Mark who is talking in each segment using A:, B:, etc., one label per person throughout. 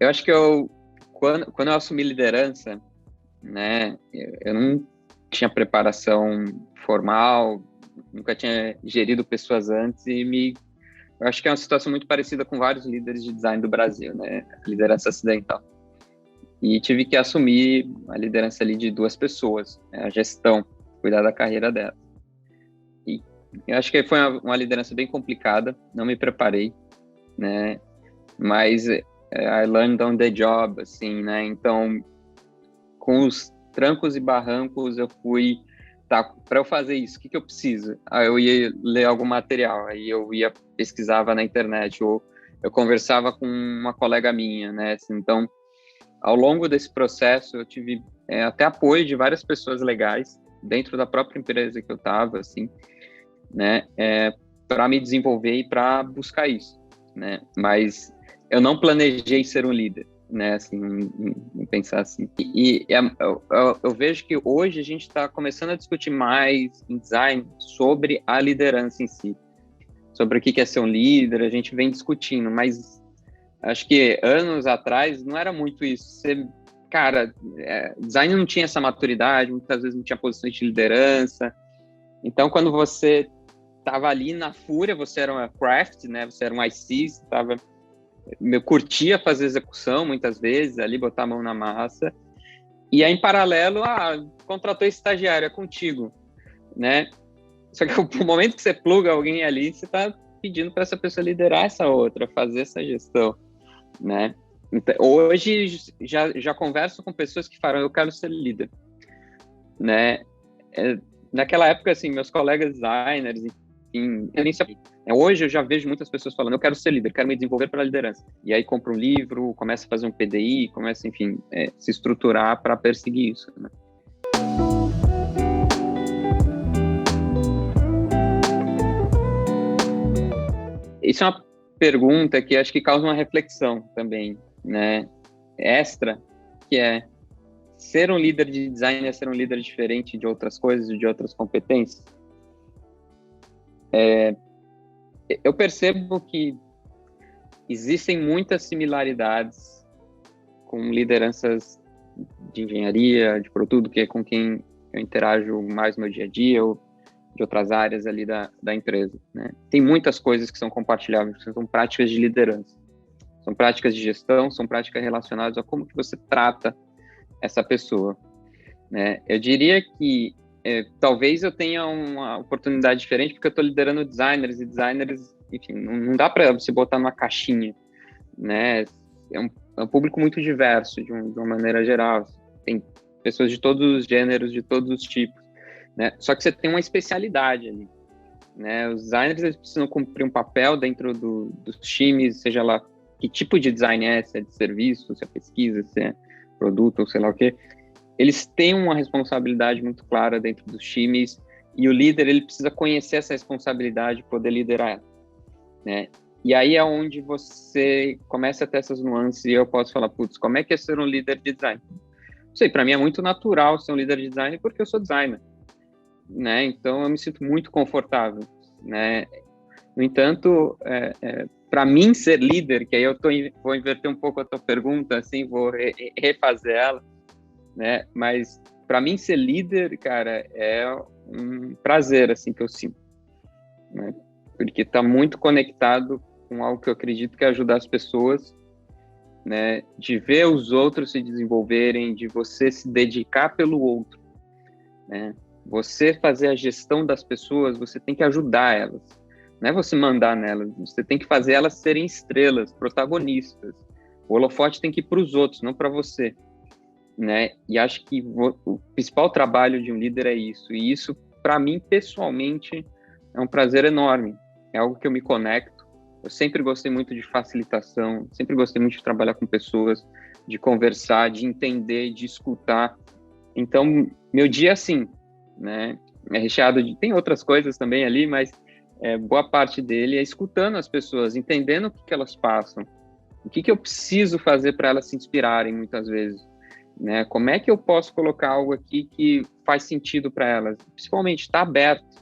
A: acho que quando eu assumi liderança, né, eu não tinha preparação formal, nunca tinha gerido pessoas antes eu acho que é uma situação muito parecida com vários líderes de design do Brasil, né, a liderança acidental. E tive que assumir a liderança ali de 2 pessoas, né, a gestão, cuidar da carreira dela. E eu acho que foi uma liderança bem complicada, não me preparei, né, mas I learned on the job, assim, né, então com os trancos e barrancos eu fui, tá, para eu fazer isso, o que eu preciso? Aí eu ia ler algum material, aí eu ia pesquisava na internet, ou eu conversava com uma colega minha, né, assim, então ao longo desse processo eu tive até apoio de várias pessoas legais dentro da própria empresa que eu estava, assim, né, para me desenvolver e para buscar isso, né, mas eu não planejei ser um líder, né, assim, em pensar assim. Eu vejo que hoje a gente está começando a discutir mais em design sobre a liderança em si, sobre o que é ser um líder, a gente vem discutindo, mas acho que anos atrás não era muito isso. Cara, design não tinha essa maturidade, muitas vezes não tinha posições de liderança, então quando você estava ali na fúria, você era uma craft, né, você era um IC, você estava... Eu curtia fazer execução muitas vezes, ali botar a mão na massa, e aí em paralelo, contratou esse estagiário, é contigo, né? Só que o momento que você pluga alguém ali, você está pedindo para essa pessoa liderar essa outra, fazer essa gestão, né? Então, hoje já converso com pessoas que falam, eu quero ser líder, né? Naquela época, assim, meus colegas designers, enfim, hoje eu já vejo muitas pessoas falando, eu quero ser líder, quero me desenvolver para a liderança. E aí compra um livro, começa a fazer um PDI, começa, enfim, se estruturar para perseguir isso, né? Isso é uma pergunta que acho que causa uma reflexão também, né? Extra, que é ser um líder de design é ser um líder diferente de outras coisas, de outras competências? Eu percebo que existem muitas similaridades com lideranças de engenharia, de produto, que é com quem eu interajo mais no meu dia a dia, ou de outras áreas ali da empresa, né? Tem muitas coisas que são compartilháveis, que são práticas de liderança, são práticas de gestão, são práticas relacionadas a como que você trata essa pessoa, né? Eu diria que talvez eu tenha uma oportunidade diferente porque eu estou liderando designers, e designers, enfim, não dá para você botar numa caixinha, né? É um público muito diverso, de uma maneira geral. Tem pessoas de todos os gêneros, de todos os tipos, né? Só que você tem uma especialidade ali, né? Os designers, eles precisam cumprir um papel dentro dos times, seja lá que tipo de design se é de serviço, se é pesquisa, se é produto, ou sei lá o quê. Eles têm uma responsabilidade muito clara dentro dos times, e o líder, ele precisa conhecer essa responsabilidade e poder liderar ela, né? E aí é onde você começa a ter essas nuances, e eu posso falar, putz, como é que é ser um líder de design? Não sei, para mim é muito natural ser um líder de design porque eu sou designer, né? Então eu me sinto muito confortável, né? No entanto, para mim ser líder, que aí vou inverter um pouco a tua pergunta, assim, vou refazer ela, né? Mas para mim ser líder, cara, é um prazer, assim, que eu sinto, né? Porque está muito conectado com algo que eu acredito que é ajudar as pessoas, né? De ver os outros se desenvolverem, de você se dedicar pelo outro, né? Você fazer a gestão das pessoas, você tem que ajudar elas, não é você mandar nelas, você tem que fazer elas serem estrelas, protagonistas. O holofote tem que ir para os outros, não para você, né? E acho que o principal trabalho de um líder é isso, e isso, para mim, pessoalmente, é um prazer enorme, é algo que eu me conecto. Eu sempre gostei muito de facilitação, sempre gostei muito de trabalhar com pessoas, de conversar, de entender, de escutar. Então, meu dia, assim, né, é recheado de... Tem outras coisas também ali, mas boa parte dele é escutando as pessoas, entendendo o que elas passam, o que eu preciso fazer para elas se inspirarem, muitas vezes, né? Como é que eu posso colocar algo aqui que faz sentido para elas? Principalmente, está aberto.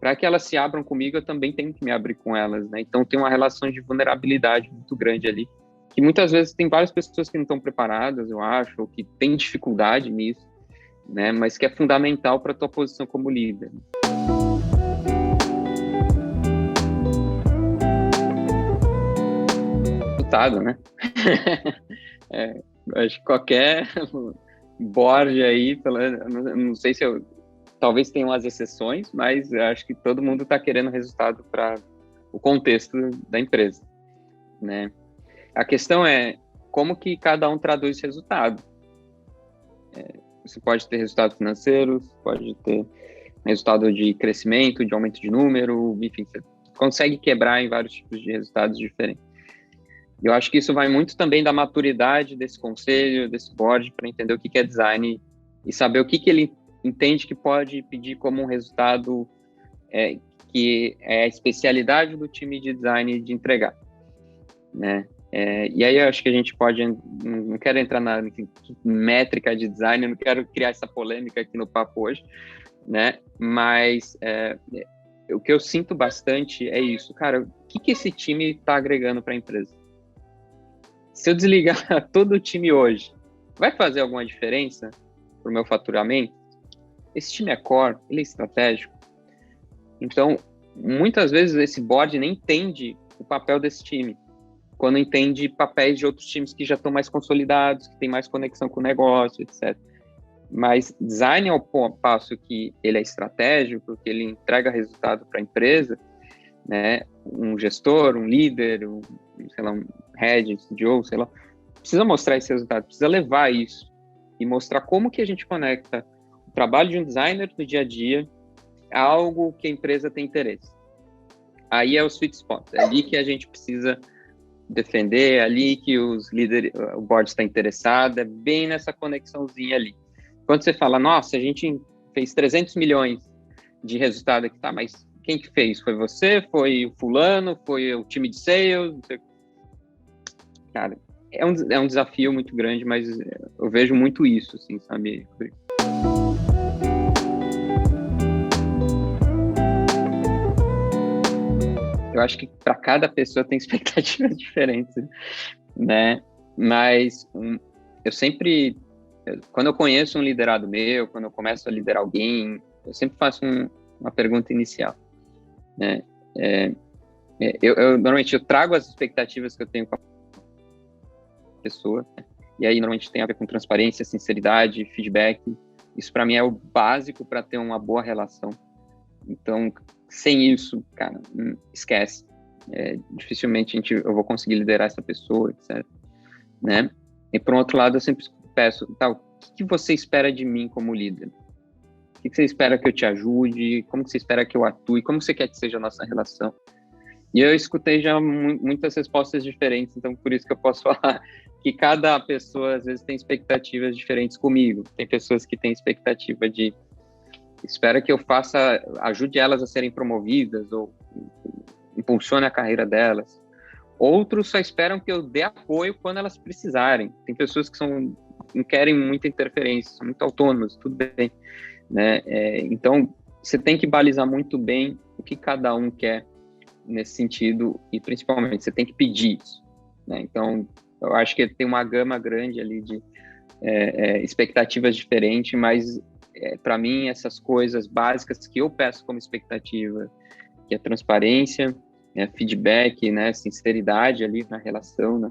A: Para que elas se abram comigo, eu também tenho que me abrir com elas, né? Então, tem uma relação de vulnerabilidade muito grande ali, que muitas vezes tem várias pessoas que não estão preparadas, eu acho, ou que têm dificuldade nisso, né? Mas que é fundamental para a tua posição como líder. Resultado, né? Acho que qualquer board aí, não sei se talvez tenham as exceções, mas eu acho que todo mundo está querendo resultado para o contexto da empresa, né? A questão é como que cada um traduz esse resultado. Você pode ter resultados financeiros, pode ter resultado de crescimento, de aumento de número, enfim, você consegue quebrar em vários tipos de resultados diferentes. Eu acho que isso vai muito também da maturidade desse conselho, desse board, para entender o que é design e saber o que ele entende que pode pedir como um resultado que é a especialidade do time de design de entregar, né? E aí eu acho que a gente pode, não quero entrar na métrica de design, eu não quero criar essa polêmica aqui no papo hoje, né? Mas o que eu sinto bastante é isso, cara, o que esse time está agregando para a empresa? Se eu desligar todo o time hoje, vai fazer alguma diferença para o meu faturamento? Esse time é core, ele é estratégico. Então, muitas vezes esse board nem entende o papel desse time, quando entende papéis de outros times que já estão mais consolidados, que têm mais conexão com o negócio, etc. Mas design ao passo que ele é estratégico, que ele entrega resultado para a empresa, né? Um gestor, um líder, sei lá, um head, CDO, sei lá, precisa mostrar esse resultado, precisa levar isso e mostrar como que a gente conecta o trabalho de um designer no dia a dia a algo que a empresa tem interesse. Aí é o sweet spot, é ali que a gente precisa defender, é ali que os líderes, o board está interessado, é bem nessa conexãozinha ali. Quando você fala, nossa, a gente fez 300 milhões de resultado aqui, tá, mas quem que fez? Foi você? Foi o fulano? Foi o time de sales? Cara, é um desafio muito grande, mas eu vejo muito isso, assim, sabe? Eu acho que para cada pessoa tem expectativas diferentes, né? Mas eu sempre, quando eu conheço um liderado meu, quando eu começo a liderar alguém, eu sempre faço uma pergunta inicial, né? Normalmente eu trago as expectativas que eu tenho com a pessoa, né? E aí normalmente tem a ver com transparência, sinceridade, feedback. Isso para mim é o básico para ter uma boa relação. Então, sem isso, cara, esquece. Dificilmente eu vou conseguir liderar essa pessoa, etc. Né? E por outro lado, eu sempre peço, tá, o que você espera de mim como líder? O que você espera que eu te ajude? Como você espera que eu atue? Como você quer que seja a nossa relação? E eu escutei já muitas respostas diferentes, então por isso que eu posso falar que cada pessoa, às vezes, tem expectativas diferentes comigo. Tem pessoas que têm expectativa de espera que eu ajude elas a serem promovidas ou impulsione a carreira delas. Outros só esperam que eu dê apoio quando elas precisarem. Tem pessoas que não querem muita interferência, são muito autônomas, tudo bem, né? Então, você tem que balizar muito bem o que cada um quer nesse sentido e, principalmente, você tem que pedir isso, né? Então, eu acho que tem uma gama grande ali de expectativas diferentes, mas para mim, essas coisas básicas que eu peço como expectativa, que é transparência, feedback, né, sinceridade ali na relação, né,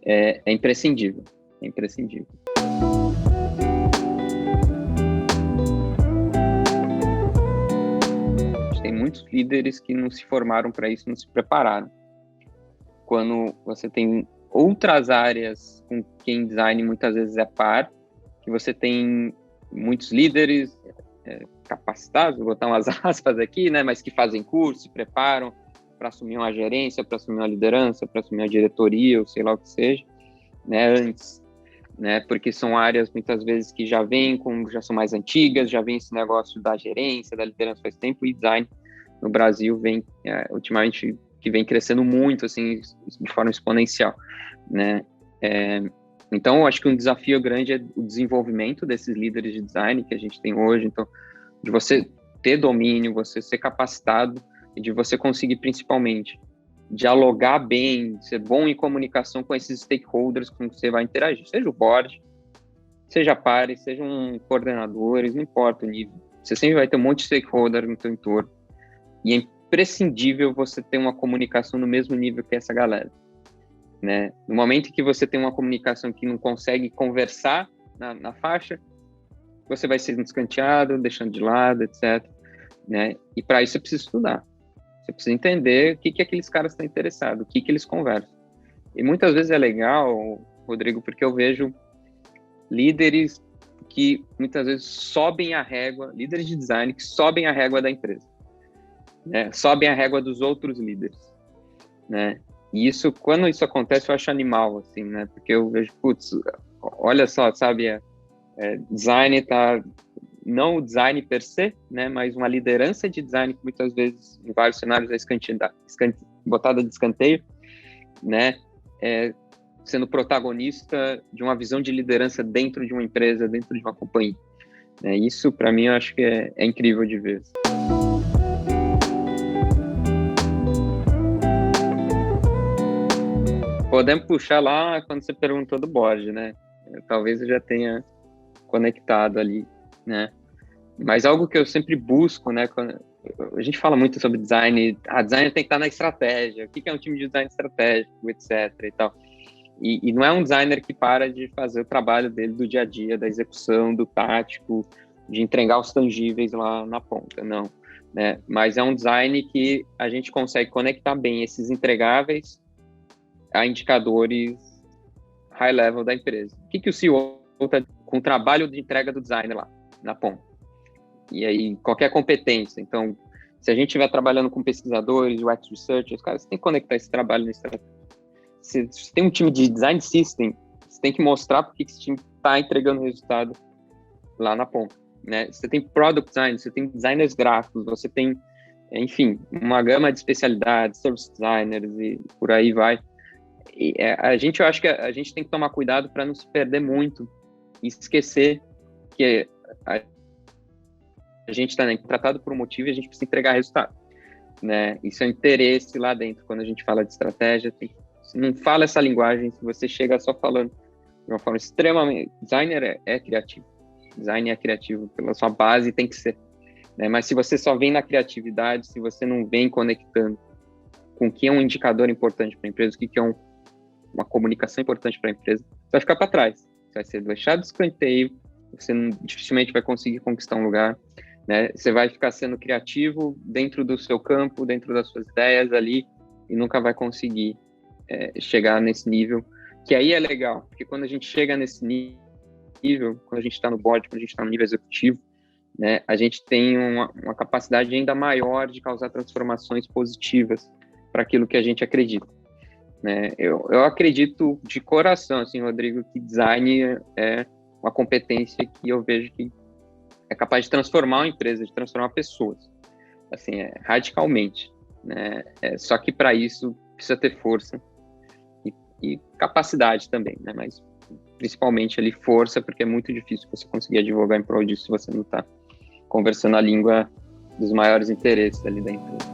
A: é imprescindível, é imprescindível. Tem muitos líderes que não se formaram para isso, não se prepararam. Quando você tem outras áreas com quem design muitas vezes é par, que você tem muitos líderes capacitados, vou botar umas aspas aqui, né, mas que fazem curso, se preparam para assumir uma gerência, para assumir uma liderança, para assumir uma diretoria, ou sei lá o que seja, né, antes, né, porque são áreas muitas vezes que já são mais antigas, já vem esse negócio da gerência, da liderança faz tempo, e design no Brasil vem, ultimamente, que vem crescendo muito, assim, de forma exponencial, né. Então, eu acho que um desafio grande é o desenvolvimento desses líderes de design que a gente tem hoje. Então, de você ter domínio, você ser capacitado e de você conseguir, principalmente, dialogar bem, ser bom em comunicação com esses stakeholders com que você vai interagir, seja o board, seja pares, sejam coordenadores, não importa o nível. Você sempre vai ter um monte de stakeholder no seu entorno. E é imprescindível você ter uma comunicação no mesmo nível que essa galera, né? No momento que você tem uma comunicação que não consegue conversar na faixa, você vai sendo escanteado, deixando de lado, etc., né? E para isso você precisa estudar. Você precisa entender o que aqueles caras estão interessados, o que eles conversam. E muitas vezes é legal, Rodrigo, porque eu vejo líderes que muitas vezes sobem a régua, líderes de design que sobem a régua da empresa, né? Sobem a régua dos outros líderes, né? E isso, quando isso acontece, eu acho animal, assim, né? Porque eu vejo, putz, olha só, sabe, design tá, não o design per se, né? Mas uma liderança de design que muitas vezes, em vários cenários, é botada de escanteio, né? Sendo protagonista de uma visão de liderança dentro de uma empresa, dentro de uma companhia. Isso, para mim, eu acho que é incrível de ver. Podemos puxar lá quando você perguntou do board, né? Talvez eu já tenha conectado ali, né? Mas algo que eu sempre busco, né? Quando a gente fala muito sobre design, design tem que estar na estratégia, o que é um time de design estratégico, etc. e tal. E não é um designer que para de fazer o trabalho dele do dia a dia, da execução, do tático, de entregar os tangíveis lá na ponta, não, né? Mas é um design que a gente consegue conectar bem esses entregáveis a indicadores high level da empresa. O que o CEO está com o trabalho de entrega do designer lá na ponta? E aí, qualquer competência. Então, se a gente estiver trabalhando com pesquisadores, UX researchers, cara, você tem que conectar esse trabalho na estratégia. Se tem um time de design system, você tem que mostrar porque esse time está entregando resultado lá na ponta, né? Você tem product design, você tem designers gráficos, você tem, enfim, uma gama de especialidades, service designers e por aí vai. Eu acho que a gente tem que tomar cuidado para não se perder muito e esquecer que a gente está tratado por um motivo e a gente precisa entregar resultado, né? Isso é um interesse lá dentro. Quando a gente fala de estratégia, se não fala essa linguagem, se você chega só falando de uma forma extremamente... Designer é criativo. Design é criativo pela sua base, tem que ser, né? Mas se você só vem na criatividade, se você não vem conectando com o que é um indicador importante para a empresa, o que é uma comunicação importante para a empresa, você vai ficar para trás. Você vai ser deixado de escanteio, você dificilmente vai conseguir conquistar um lugar, né? Você vai ficar sendo criativo dentro do seu campo, dentro das suas ideias ali, e nunca vai conseguir chegar nesse nível, que aí é legal, porque quando a gente chega nesse nível, quando a gente está no board, quando a gente está no nível executivo, né, a gente tem uma capacidade ainda maior de causar transformações positivas para aquilo que a gente acredita, né? Eu acredito de coração, assim, Rodrigo, que design é uma competência que eu vejo que é capaz de transformar uma empresa, de transformar pessoas, assim, radicalmente, né? Só que para isso precisa ter força e capacidade também, né? Mas principalmente ali força, porque é muito difícil você conseguir advogar em prol disso se você não está conversando a língua dos maiores interesses ali da empresa.